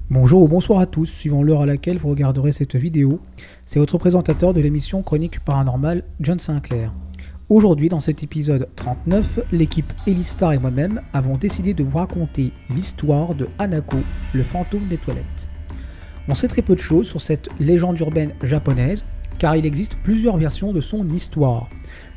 Bonjour ou bonsoir à tous, suivant l'heure à laquelle vous regarderez cette vidéo. C'est votre présentateur de l'émission Chronique Paranormale, John Sinclair. Aujourd'hui, dans cet épisode 39, l'équipe Elistar et moi-même avons décidé de vous raconter l'histoire de Hanako, le fantôme des toilettes. On sait très peu de choses sur cette légende urbaine japonaise, car il existe plusieurs versions de son histoire.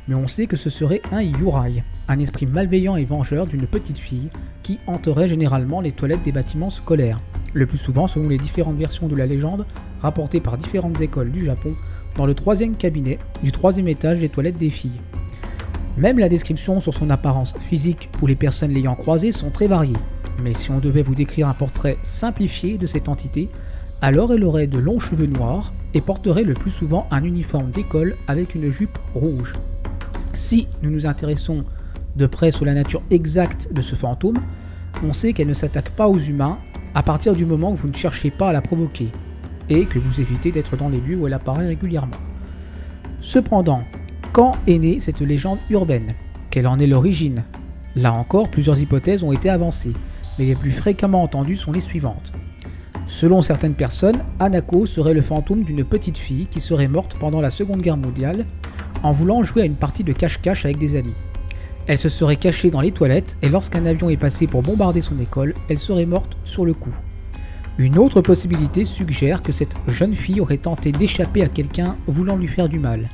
Mais on sait que ce serait un yurai, un esprit malveillant et vengeur d'une petite fille qui hanterait généralement les toilettes des bâtiments scolaires. Le plus souvent selon les différentes versions de la légende rapportées par différentes écoles du Japon dans le 3e cabinet du 3e étage des toilettes des filles. Même la description sur son apparence physique pour les personnes l'ayant croisée sont très variées, mais si on devait vous décrire un portrait simplifié de cette entité, alors elle aurait de longs cheveux noirs et porterait le plus souvent un uniforme d'école avec une jupe rouge. Si nous nous intéressons de près sur la nature exacte de ce fantôme, on sait qu'elle ne s'attaque pas aux humains à partir du moment où vous ne cherchez pas à la provoquer et que vous évitez d'être dans les lieux où elle apparaît régulièrement. Cependant, quand est née cette légende urbaine ? Quelle en est l'origine ? Là encore, plusieurs hypothèses ont été avancées, mais les plus fréquemment entendues sont les suivantes. Selon certaines personnes, Hanako serait le fantôme d'une petite fille qui serait morte pendant la Seconde Guerre mondiale en voulant jouer à une partie de cache-cache avec des amis. Elle se serait cachée dans les toilettes et lorsqu'un avion est passé pour bombarder son école, elle serait morte sur le coup. Une autre possibilité suggère que cette jeune fille aurait tenté d'échapper à quelqu'un voulant lui faire du mal.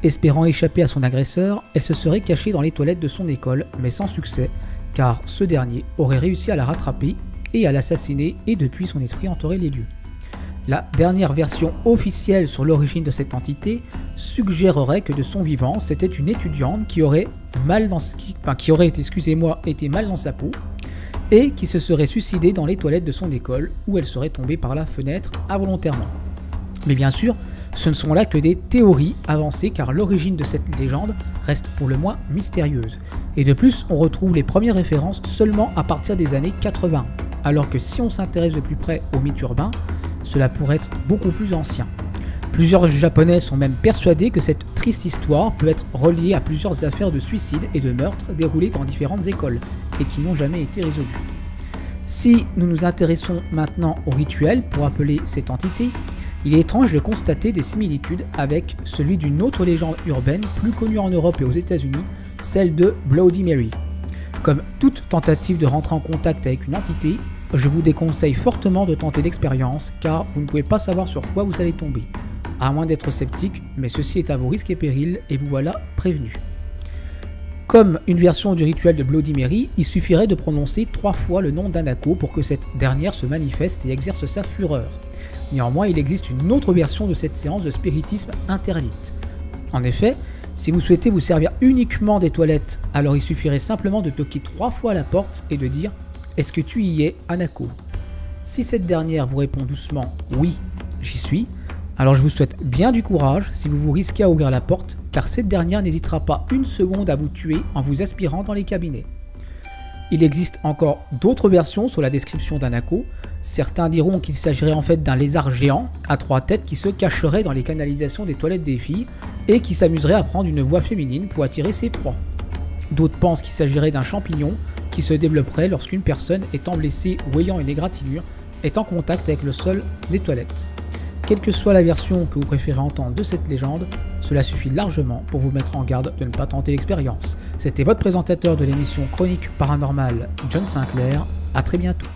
Espérant échapper à son agresseur, elle se serait cachée dans les toilettes de son école, mais sans succès, car ce dernier aurait réussi à la rattraper et à l'assassiner et depuis son esprit hanterait les lieux. La dernière version officielle sur l'origine de cette entité suggérerait que de son vivant, c'était une étudiante qui aurait été mal dans sa peau et qui se serait suicidée dans les toilettes de son école où elle serait tombée par la fenêtre involontairement. Mais bien sûr, ce ne sont là que des théories avancées car l'origine de cette légende reste pour le moins mystérieuse. Et de plus, on retrouve les premières références seulement à partir des années 80, alors que si on s'intéresse de plus près aux mythes urbains, cela pourrait être beaucoup plus ancien. Plusieurs Japonais sont même persuadés que cette triste histoire peut être reliée à plusieurs affaires de suicide et de meurtres déroulées dans différentes écoles et qui n'ont jamais été résolues. Si nous nous intéressons maintenant au rituel pour appeler cette entité, il est étrange de constater des similitudes avec celui d'une autre légende urbaine plus connue en Europe et aux États-Unis, celle de Bloody Mary. Comme toute tentative de rentrer en contact avec une entité, je vous déconseille fortement de tenter l'expérience car vous ne pouvez pas savoir sur quoi vous allez tomber, à moins d'être sceptique, mais ceci est à vos risques et périls et vous voilà prévenu. Comme une version du rituel de Bloody Mary, il suffirait de prononcer 3 fois le nom d'Hanako pour que cette dernière se manifeste et exerce sa fureur. Néanmoins, il existe une autre version de cette séance de spiritisme interdite. En effet, si vous souhaitez vous servir uniquement des toilettes, alors il suffirait simplement de toquer 3 fois à la porte et de dire « Est-ce que tu y es, Hanako ?» Si cette dernière vous répond doucement « Oui, j'y suis », alors je vous souhaite bien du courage si vous vous risquez à ouvrir la porte, car cette dernière n'hésitera pas une seconde à vous tuer en vous aspirant dans les cabinets. Il existe encore d'autres versions sur la description d'Hanako. Certains diront qu'il s'agirait en fait d'un lézard géant à 3 têtes qui se cacherait dans les canalisations des toilettes des filles et qui s'amuserait à prendre une voix féminine pour attirer ses proies. D'autres pensent qu'il s'agirait d'un champignon qui se développerait lorsqu'une personne étant blessée ou ayant une égratignure est en contact avec le sol des toilettes. Quelle que soit la version que vous préférez entendre de cette légende, cela suffit largement pour vous mettre en garde de ne pas tenter l'expérience. C'était votre présentateur de l'émission Chronique Paranormale, John Sinclair. À très bientôt.